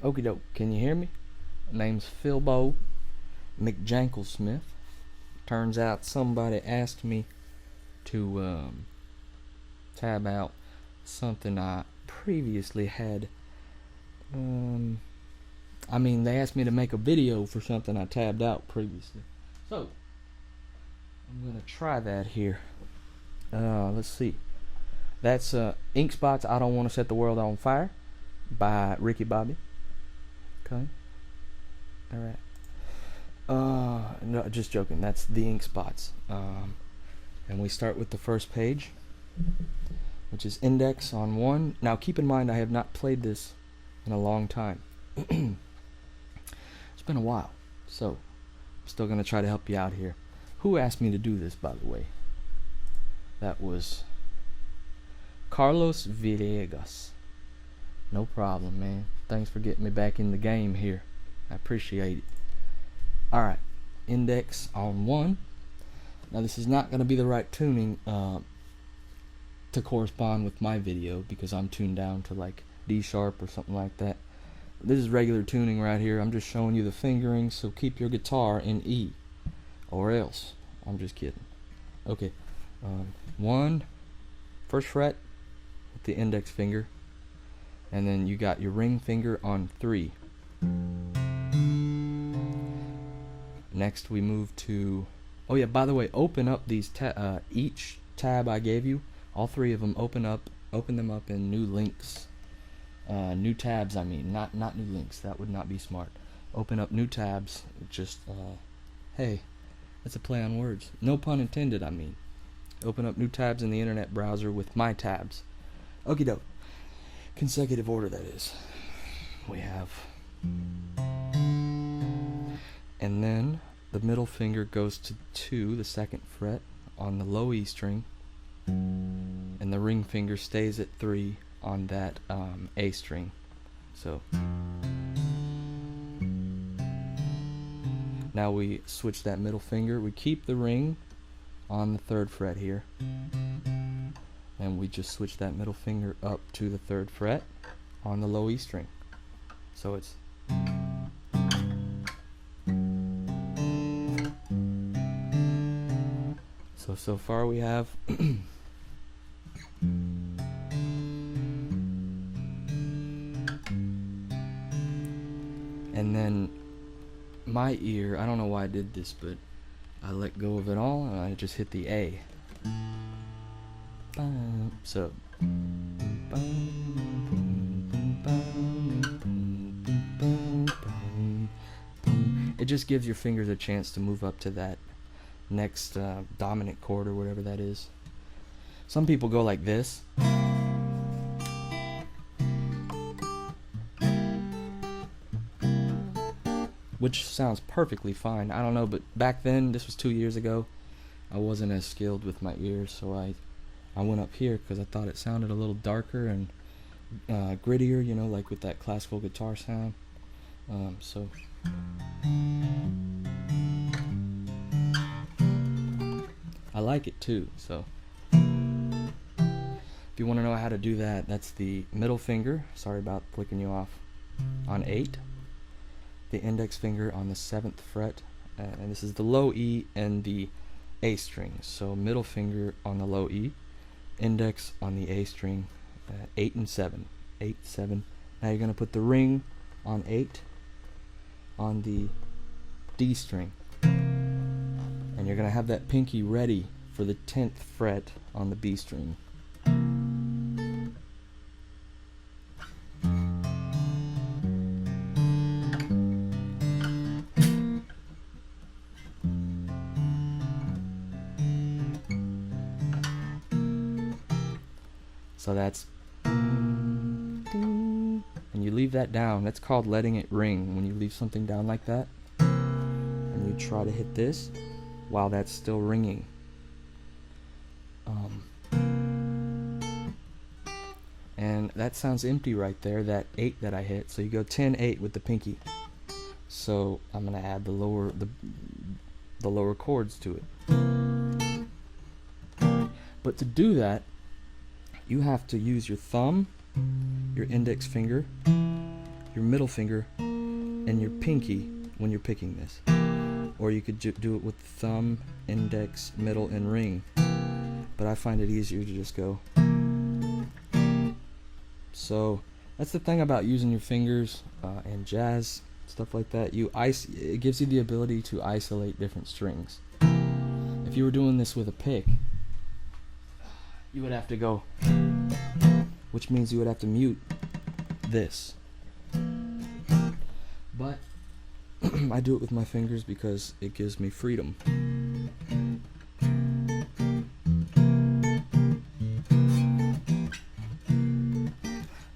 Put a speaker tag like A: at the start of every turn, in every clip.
A: Okie doke, can you hear me? Name's Philbo McJanklesmith. Turns out somebody asked me to tab out something I previously had. They asked me to make a video for something I tabbed out previously. So, I'm gonna try that here. Let's see. That's Inkspots, I Don't Want to Set the World on Fire by Ricky Bobby. Okay. Alright. No, just joking. That's the Inkspots. And we start with the first page, which is index on 1. Now keep in mind I have not played this in a long time. It's been a while, so I'm still going to try to help you out here. Who asked me to do this, by the way? That was Carlos Villegas. No problem, man. Thanks for getting me back in the game here. I appreciate it. Alright, index on 1. Now this is not going to be the right tuning to correspond with my video, because I'm tuned down to like D sharp or something like that. This is regular tuning right here. I'm just showing you the fingering, so keep your guitar in E, or else. I'm just kidding. Okay, 1, first fret with the index finger, and then you got your ring finger on 3. Next we move to, oh yeah, by the way, open up these each tab I gave you, all 3 of them, open them up in new links, new tabs. I mean, not new links. That would not be smart. Open up new tabs. Just hey, that's a play on words. No pun intended. I mean, open up new tabs in the internet browser with my tabs. Okie doke. Consecutive order, that is. We have, and then the middle finger goes to 2, the 2nd fret on the low E string, and the ring finger stays at 3 on that A string. So now we switch that middle finger. We keep the ring on the 3rd fret here, and we just switch that middle finger up to the 3rd fret on the low E string. So it's so far we have and then my ear, I don't know why I did this, but I let go of it all and I just hit the A. So it just gives your fingers a chance to move up to that next dominant chord or whatever that is. Some people go like this, which sounds perfectly fine. I don't know, but back then, this was 2 years ago, I wasn't as skilled with my ears, so I went up here because I thought it sounded a little darker and grittier, you know, like with that classical guitar sound. So I like it too. So if you want to know how to do that, that's the middle finger, sorry about flicking you off, on 8, the index finger on the 7th fret, and this is the low E and the A string. So middle finger on the low E, index on the A string, 8 and 7, 8, 7. Now you're going to put the ring on 8 on the D string, and you're going to have that pinky ready for the 10th fret on the B string. So that's, and you leave that down. That's called letting it ring. When you leave something down like that and you try to hit this while that's still ringing. And that sounds empty right there, that 8 that I hit. So you go 10, 8 with the pinky. So I'm gonna add the lower chords to it. But to do that, you have to use your thumb, your index finger, your middle finger and your pinky when you're picking this. Or you could do it with thumb, index, middle, and ring. But I find it easier to just go. So that's the thing about using your fingers and jazz, stuff like that. It gives you the ability to isolate different strings. If you were doing this with a pick, you would have to go, which means you would have to mute this. But I do it with my fingers because it gives me freedom.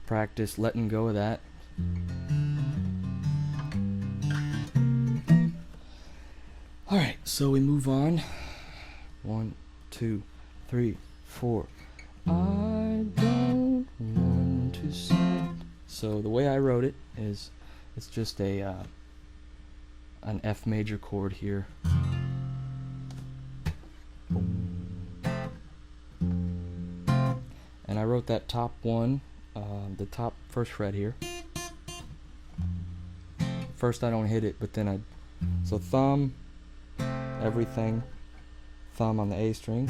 A: Practice letting go of that. Alright, so we move on. 1, 2, 3, 4. I don't want to stop. So the way I wrote it is, it's just an F major chord here. And I wrote that top one, the top first fret here. First I don't hit it, but then so thumb, everything, thumb on the A string.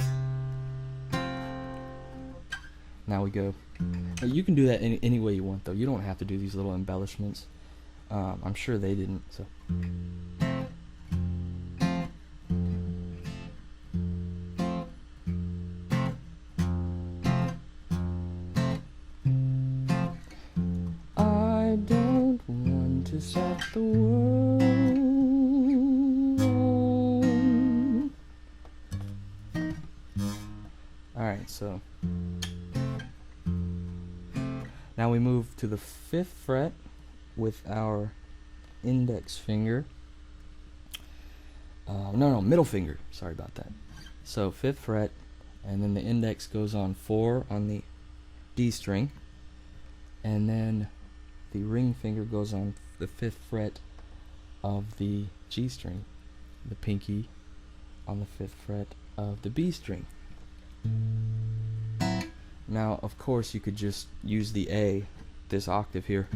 A: Now we go. You can do that any way you want though. You don't have to do these little embellishments. I'm sure they didn't. So. I don't want to set the world on. Alright, so now we move to the 5th fret with our index finger. Middle finger. Sorry about that. So 5th fret, and then the index goes on 4 on the D string, and then the ring finger goes on the 5th fret of the G string, the pinky on the 5th fret of the B string. Now, of course, you could just use the A, this octave here.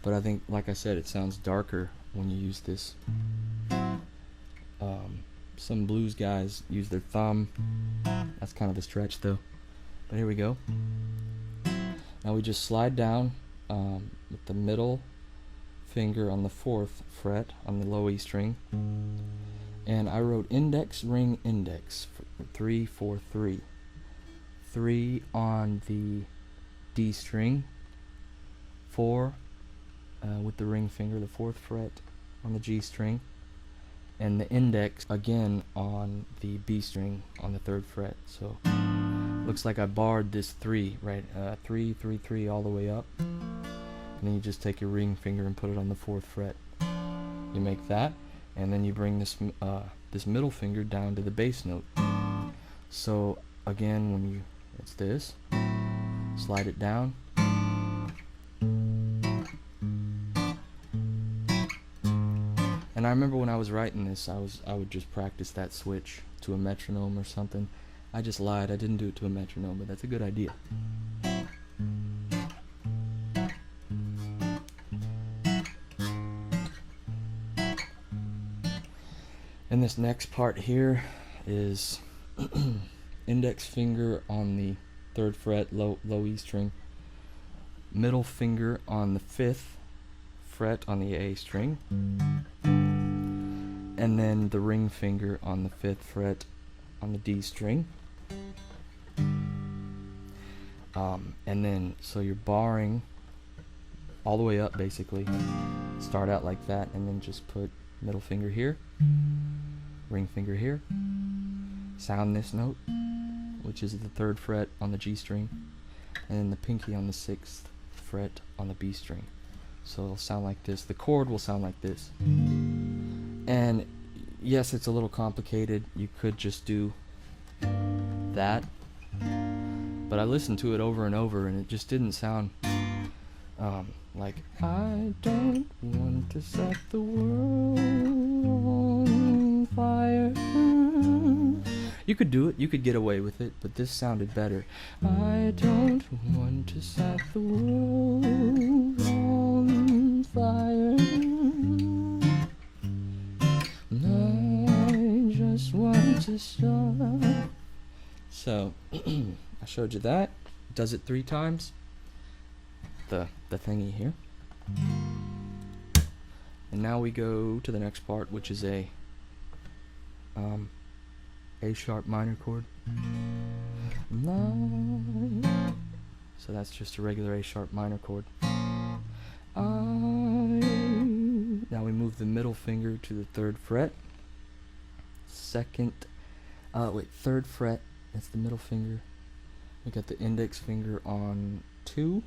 A: But I think, like I said, it sounds darker when you use this. Some blues guys use their thumb. That's kind of a stretch, though. But here we go. Now we just slide down with the middle finger on the 4th fret on the low E string. And I wrote index, ring, index, 3, 4, 3. 3 on the D string, 4 with the ring finger, the 4th fret on the G string, and the index again on the B string on the 3rd fret. So looks like I barred this 3, right? 3, 3, 3 all the way up. And then you just take your ring finger and put it on the 4th fret. You make that, and then you bring this this middle finger down to the bass note. So again, it's this, slide it down, and I remember when I was writing this, I would just practice that switch to a metronome or something. I just lied, I didn't do it to a metronome, but that's a good idea. And this next part here is index finger on the 3rd fret, low E string, middle finger on the 5th fret on the A string, and then the ring finger on the 5th fret on the D string. And then, so you're barring all the way up basically. Start out like that, and then just put middle finger here, ring finger here, sound this note, which is the 3rd fret on the G string, and then the pinky on the 6th fret on the B string. So it'll sound like this. The chord will sound like this. And yes, it's a little complicated. You could just do that, but I listened to it over and over, and it just didn't sound like I don't want to set the world on fire. You could do it, you could get away with it, but this sounded better. I don't want to set the world on fire. I just want to start. So, I showed you that. Does it 3 times. The thingy here. And now we go to the next part, which is a sharp minor chord. So that's just a regular A sharp minor chord. Now we move the middle finger to the 3rd fret. Third fret. That's the middle finger. We got the index finger on 2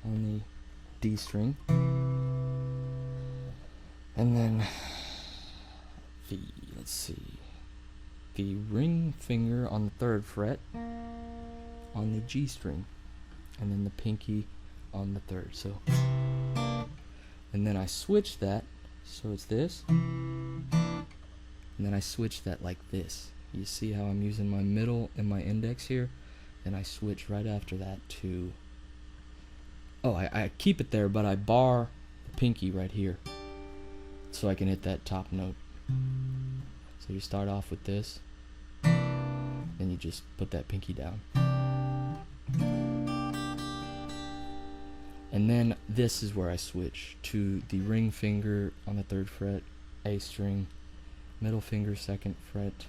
A: on the D string. And then the ring finger on the 3rd fret on the G string, and then the pinky on the 3rd. So, and then I switch that, so it's this, and then I switch that like this. You see how I'm using my middle and my index here, and I switch right after that to, I keep it there, but I bar the pinky right here, so I can hit that top note. So you start off with this, then you just put that pinky down. And then this is where I switch to the ring finger on the 3rd fret, A string, middle finger 2nd fret,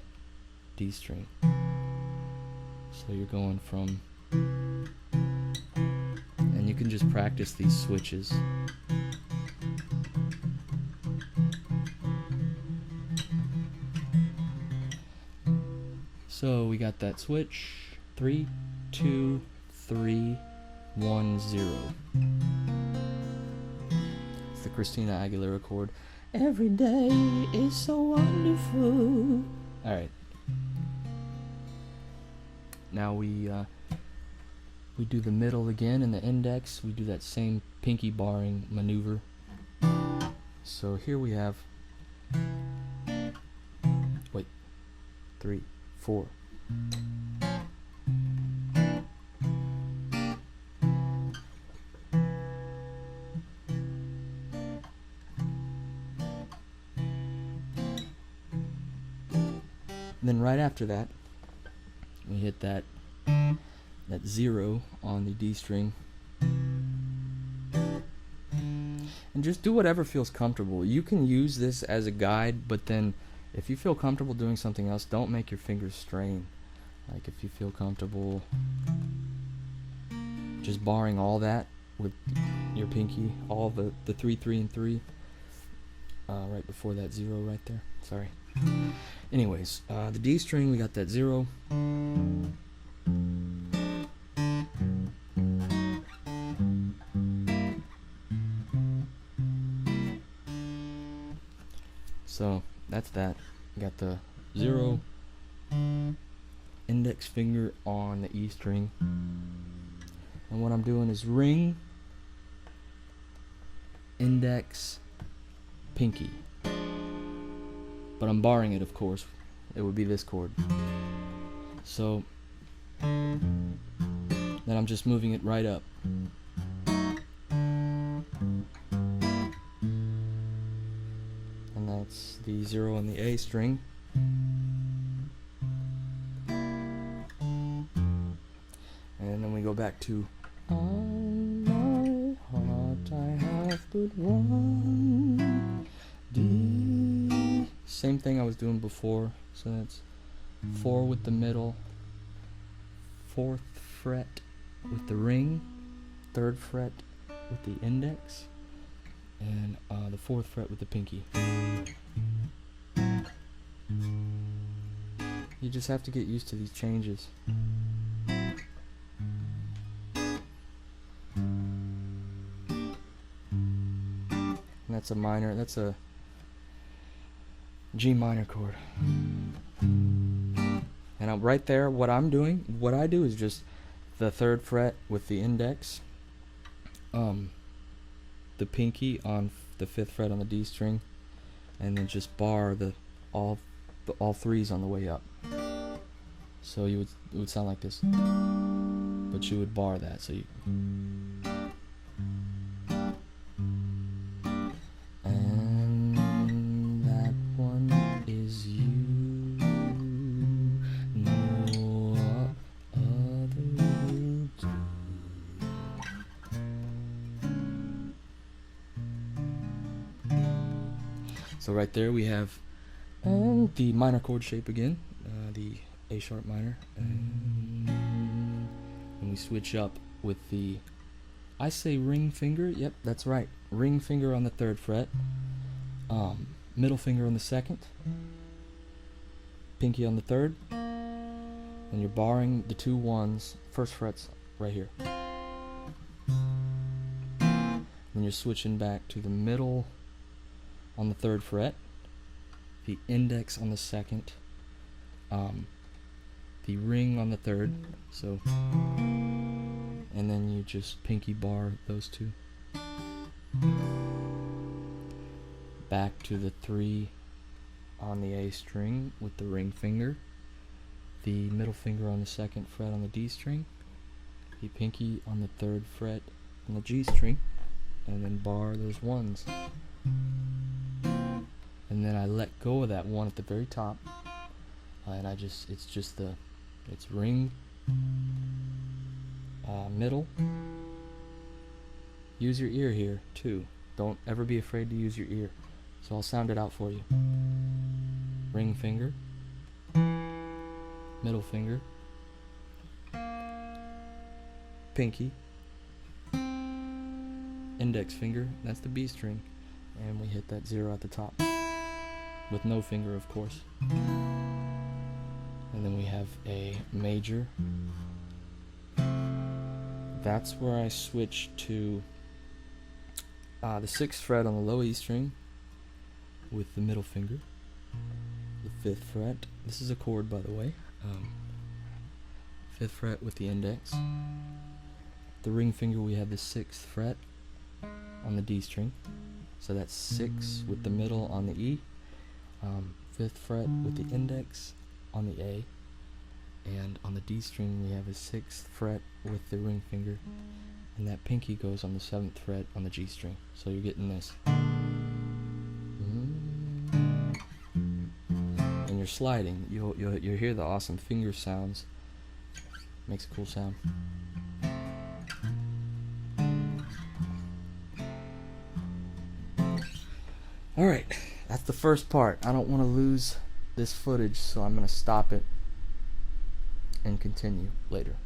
A: D string. So you're going from, and you can just practice these switches. So we got that switch, 3, 2, 3, 1, 0. It's the Christina Aguilera chord. Every day is so wonderful. Alright. Now we do the middle again and the index. We do that same pinky barring maneuver. So here we have 3, 4. Then right after that, we hit that 0 on the D string. And just do whatever feels comfortable. You can use this as a guide, but then if you feel comfortable doing something else, don't make your fingers strain. Like if you feel comfortable just barring all that with your pinky, all the 3, 3, and 3, right before that 0 right there. Sorry. Anyways, the D string, we got that 0. So that's that. We got the 0, index finger on the E string, and what I'm doing is ring, index, pinky, but I'm barring it, of course. It would be this chord. So then I'm just moving it right up. And that's the 0 on the A string. And then we go back to on my heart I have but one D. Same thing I was doing before. So that's 4 with the middle, 4th fret with the ring, 3rd fret with the index, and the 4th fret with the pinky. You just have to get used to these changes. And that's a minor, that's a G minor chord. And right there, what I do is just the 3rd fret with the index, the pinky on the 5th fret on the D string, and then just bar all 3s on the way up. So it would sound like this, but you would bar that. So you. And that one is you. No other will do. So right there we have the minor chord shape again, the A sharp minor, and we switch up with the, I say ring finger, yep, that's right, ring finger on the 3rd fret, middle finger on the 2nd, pinky on the 3rd, and you're barring the 2 1s, 1st frets right here. Then you're switching back to the middle on the 3rd fret, the index on the 2nd, the ring on the 3rd, so, and then you just pinky bar those 2. Back to the 3 on the A string with the ring finger, the middle finger on the 2nd fret on the D string, the pinky on the 3rd fret on the G string, and then bar those 1s. And then I let go of that 1 at the very top, and it's ring, middle. Use your ear here too. Don't ever be afraid to use your ear. So I'll sound it out for you. Ring finger, middle finger, pinky, index finger, that's the B string, and we hit that 0 at the top. With no finger, of course. And then we have a major. That's where I switch to the 6th fret on the low E string with the middle finger. The 5th fret. This is a chord, by the way. 5th fret with the index. The ring finger, we have the 6th fret on the D string. So that's 6 with the middle on the E. 5th fret with the index on the A, and on the D string we have a 6th fret with the ring finger, and that pinky goes on the 7th fret on the G string. So you're getting this, and you're sliding. You'll hear the awesome finger sounds. Makes a cool sound. All right. That's the first part. I don't want to lose this footage, so I'm going to stop it and continue later.